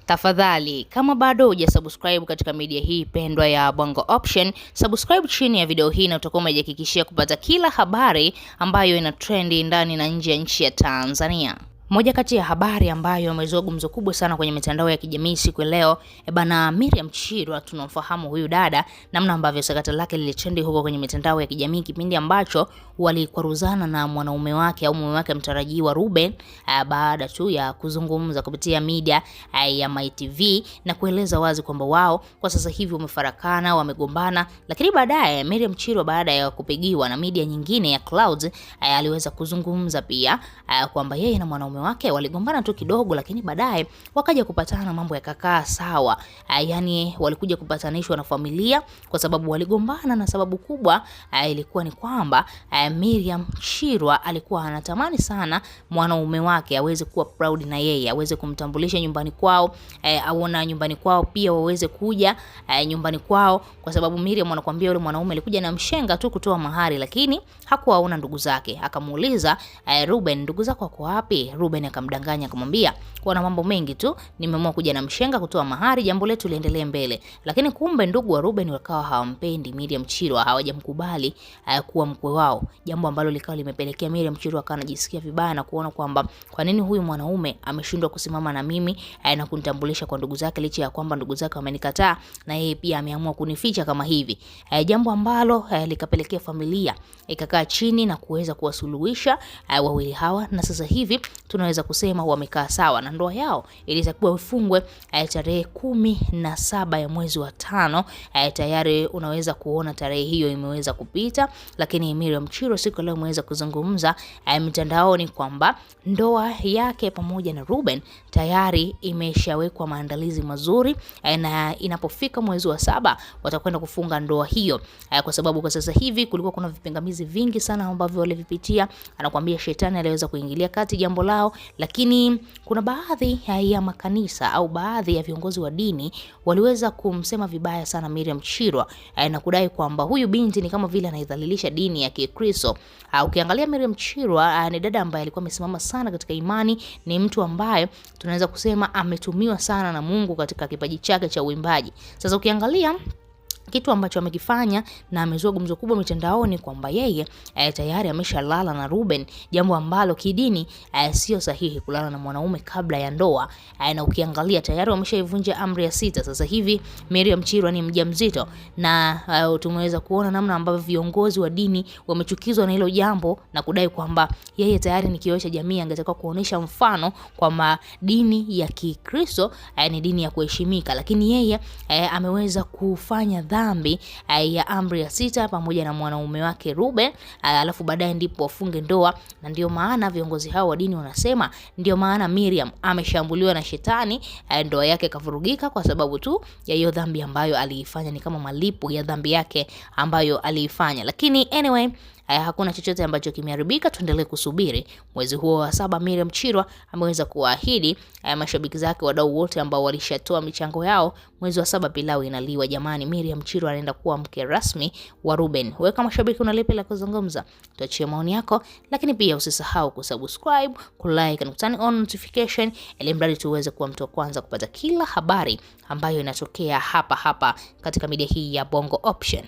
Tafadhali, kama bado hujasubscribe katika media hii pendwa ya Bongo Option, subscribe chini ya video hii na utakuwa umejihakikishia kupata kila habari ambayo ina trendi ndani na nje ya nchi ya Tanzania. Moja kati ya habari ambayo imezua gumzo kubwa sana kwenye mitandao ya kijamii siku leo, bana Miriam Chirwa, tunamfahamu huyu dada, namna ambavyo sakata lake lilitrendi huko kwenye mitandao ya kijamii kipindi ambacho walikwaruzana na mwanaume wake au mume wake mtarajiwa Ruben, baada tu ya kuzungumza kupitia media ya MyTV na kueleza wazi kwamba wao kwa sasa hivi wamefarakana, wamegombana. Lakini baadaye Miriam Chirwa, baada ya kupigiwa na media nyingine ya Clouds, aliweza kuzungumza pia kwamba yeye na mwanaume wake waligombana tu kidogo, lakini baadaye wakaja kupatana, mambo yakakaa sawa. Yani walikuja kupatanishwa na familia kwa sababu waligombana, na sababu kubwa ilikuwa ni kwamba Miriam Chirwa alikuwa anatamani sana mwanaume wake aweze kuwa proud na yeye, aweze kumtambulisha nyumbani kwao, aona nyumbani kwao pia waweze kuja nyumbani kwao, kwa sababu Miriam anakuambia yule mwanaume alikuja na mshenga tu kutoa mahari, lakini hakuwaona ndugu zake. Akamuuliza Ruben, ndugu zako wako wapi? Ruben akamdanganya, akamwambia kuna mambo mengi tu, nimeamua kuja na mshenga kutoa mahari, jambo letu liendelee mbele. Lakini kumbe ndugu wa Ruben wakawa hawampendi Miriam Chirwa, hawajamkubali kuwa mkwe wao, jambo ambalo likawa limepelekea Miriam Chirwa akawa anajisikia vibaya na kuona kwamba kwa nini huyu mwanaume ameshindwa kusimama na mimi na kunitambulisha kwa ndugu zake, licha ya kwamba ndugu zake wamenikataa na yeye pia ameamua kunificha kama hivi. Jambo ambalo likapelekea familia ikakaa chini na kuweza kuwasuluhisha wawili hawa, na sasa hivi tunaweza kusema wamekaa sawa, na ndoa yao ilitakiwa ifungwe tarehe 17 ya mwezi wa 5. Tayari unaweza kuona tarehe hiyo imeweza kupita, lakini Miriam Chirwa siku leo ameweza kuzungumza mitandaoni kwamba ndoa yake pamoja na Ruben tayari imeshawekwa maandalizi mazuri, na inapofika mwezi wa 7 watakwenda kufunga ndoa hiyo, kwa sababu kwa sasa hivi kulikuwa kuna vipingamizi vingi sana ambavyo walivipitia. Anakuambia shetani aliweza kuingilia kati jambo lao, lakini kuna baadhi ya makanisa au baadhi ya viongozi wa dini waliweza kumsema vibaya sana Miriam Chirwa na kudai kwamba huyu binti ni kama vile anaidhalilisha dini ya Kikristo. Ukiangalia Miriam Chirwa ni dada ambaye alikuwa amesimama sana katika imani, ni mtu ambaye tunaweza kusema ametumiwa sana na Mungu katika kipaji chake cha uimbaji. Sasa ukiangalia kitu ambacho amekifanya na amezua gumzo kubwa mitandaoni kwamba yeye tayari ameshalala na Ruben, jambo ambalo kidini sio sahihi kulala na mwanaume kabla ya ndoa. Na ukiangalia tayari wameshaivunja amri ya 6. Sasa hivi Miriam Chirwa ni mjamzito, na tumeweza kuona namna ambavyo viongozi wa dini wamechukizwa na hilo jambo na kudai kwamba yeye tayari ni kioo cha jamii, angetakiwa kuonesha mfano kwamba dini ya Kikristo ni dini ya kuheshimika, lakini yeye ameweza kufanya dhambi ya amri ya 6 pamoja na mwanaume wake Ruben, alafu baadaye ndipo wafunge ndoa. Na ndio maana viongozi hao wa dini wanasema ndio maana Miriam ameshambuliwa na shetani, ndoa yake kavurugika kwa sababu tu ya hiyo dhambi ambayo aliifanya, ni kama malipo ya dhambi yake ambayo aliifanya. Lakini anyway, hakuna chochote ambacho kimeharibika, tuendelee kusubiri mwezi huo wa 7. Miriam Chirwa ameweza kuahidi mashabiki zake, wadau wote ambao walishatoa michango yao, mwezi wa 7 pilau inaliwa jamani. Miriam Chirwa anaenda kuwa mke rasmi wa Ruben. Wewe kama shabiki una lipi la kuzungumza? Tuachie maoni yako, lakini pia usisahau kusubscribe, kulike na turn on notification ili mradi tuweze kuwa mtu wa kwanza kupata kila habari ambayo inatokea hapa katika media hii ya Bongo Option.